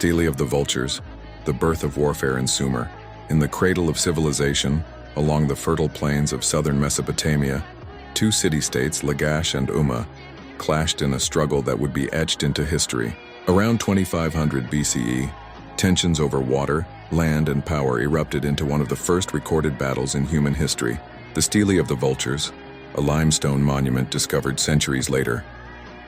Stele of the Vultures, the birth of warfare in Sumer. In the cradle of civilization, along the fertile plains of southern Mesopotamia, two city-states, Lagash and Umma, clashed in a struggle that would be etched into history. Around 2500 BCE, tensions over water, land, and power erupted into one of the first recorded battles in human history. The Stele of the Vultures, a limestone monument discovered centuries later,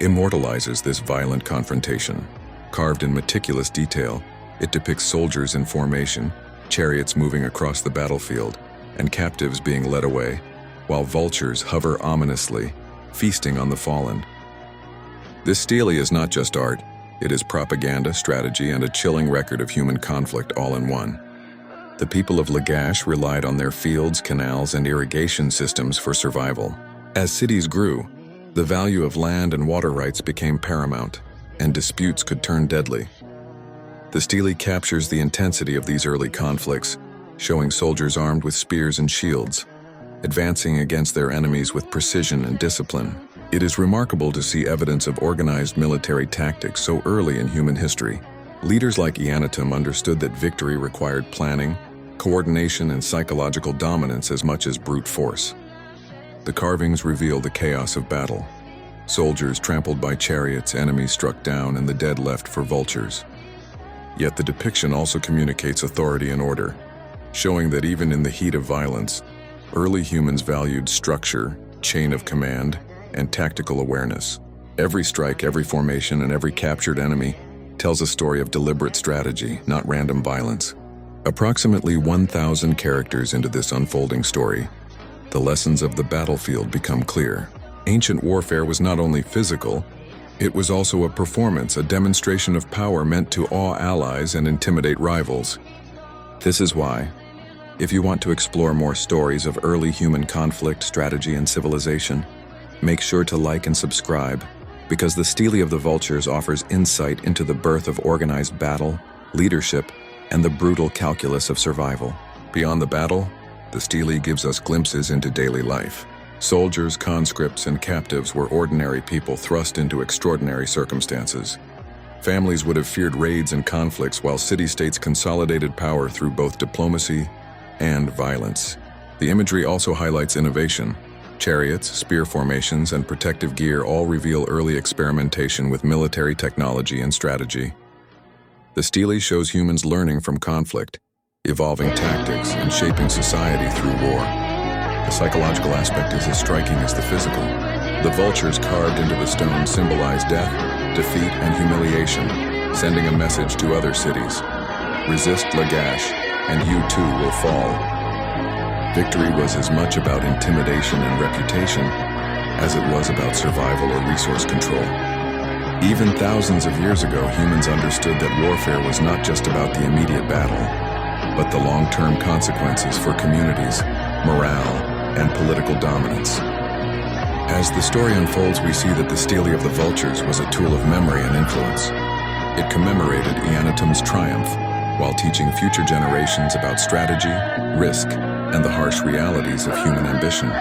immortalizes this violent confrontation. Carved in meticulous detail, it depicts soldiers in formation, chariots moving across the battlefield, and captives being led away, while vultures hover ominously, feasting on the fallen. This stele is not just art, it is propaganda, strategy, and a chilling record of human conflict all in one. The people of Lagash relied on their fields, canals, and irrigation systems for survival. As cities grew, the value of land and water rights became paramount, and disputes could turn deadly. The stele captures the intensity of these early conflicts, showing soldiers armed with spears and shields, advancing against their enemies with precision and discipline. It is remarkable to see evidence of organized military tactics so early in human history. Leaders like Eannatum understood that victory required planning, coordination, and psychological dominance as much as brute force. The carvings reveal the chaos of battle. Soldiers trampled by chariots, enemies struck down, and the dead left for vultures. Yet the depiction also communicates authority and order, showing that even in the heat of violence, early humans valued structure, chain of command, and tactical awareness. Every strike, every formation, and every captured enemy tells a story of deliberate strategy, not random violence. Approximately 1,000 characters into this unfolding story, the lessons of the battlefield become clear. Ancient warfare was not only physical, it was also a performance, a demonstration of power meant to awe allies and intimidate rivals. This is why, if you want to explore more stories of early human conflict, strategy, and civilization, make sure to like and subscribe, because the Stele of the Vultures offers insight into the birth of organized battle, leadership, and the brutal calculus of survival. Beyond the battle, the Stele gives us glimpses into daily life. Soldiers, conscripts, and captives were ordinary people thrust into extraordinary circumstances. Families would have feared raids and conflicts, while city-states consolidated power through both diplomacy and violence. The imagery also highlights innovation. Chariots, spear formations, and protective gear all reveal early experimentation with military technology and strategy. The stele shows humans learning from conflict, evolving tactics, and shaping society through war. The psychological aspect is as striking as the physical. The vultures carved into the stone symbolize death, defeat, and humiliation, sending a message to other cities. Resist Lagash, and you too will fall. Victory was as much about intimidation and reputation as it was about survival or resource control. Even thousands of years ago, humans understood that warfare was not just about the immediate battle, but the long-term consequences for communities, morale, and political dominance. As the story unfolds, we see that the Stele of the Vultures was a tool of memory and influence. It commemorated Eannatum's triumph, while teaching future generations about strategy, risk, and the harsh realities of human ambition.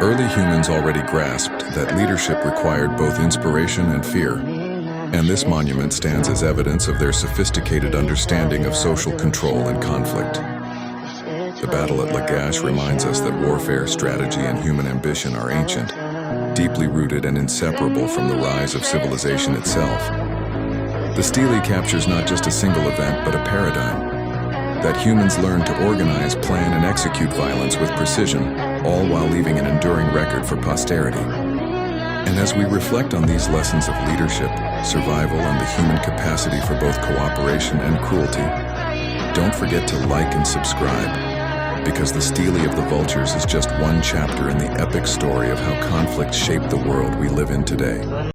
Early humans already grasped that leadership required both inspiration and fear, and this monument stands as evidence of their sophisticated understanding of social control and conflict. The battle at Lagash reminds us that warfare, strategy, and human ambition are ancient, deeply rooted and inseparable from the rise of civilization itself. The stele captures not just a single event, but a paradigm, that humans learn to organize, plan, and execute violence with precision, all while leaving an enduring record for posterity. And as we reflect on these lessons of leadership, survival, and the human capacity for both cooperation and cruelty, don't forget to like and subscribe, because the Stele of the Vultures is just one chapter in the epic story of how conflict shaped the world we live in today.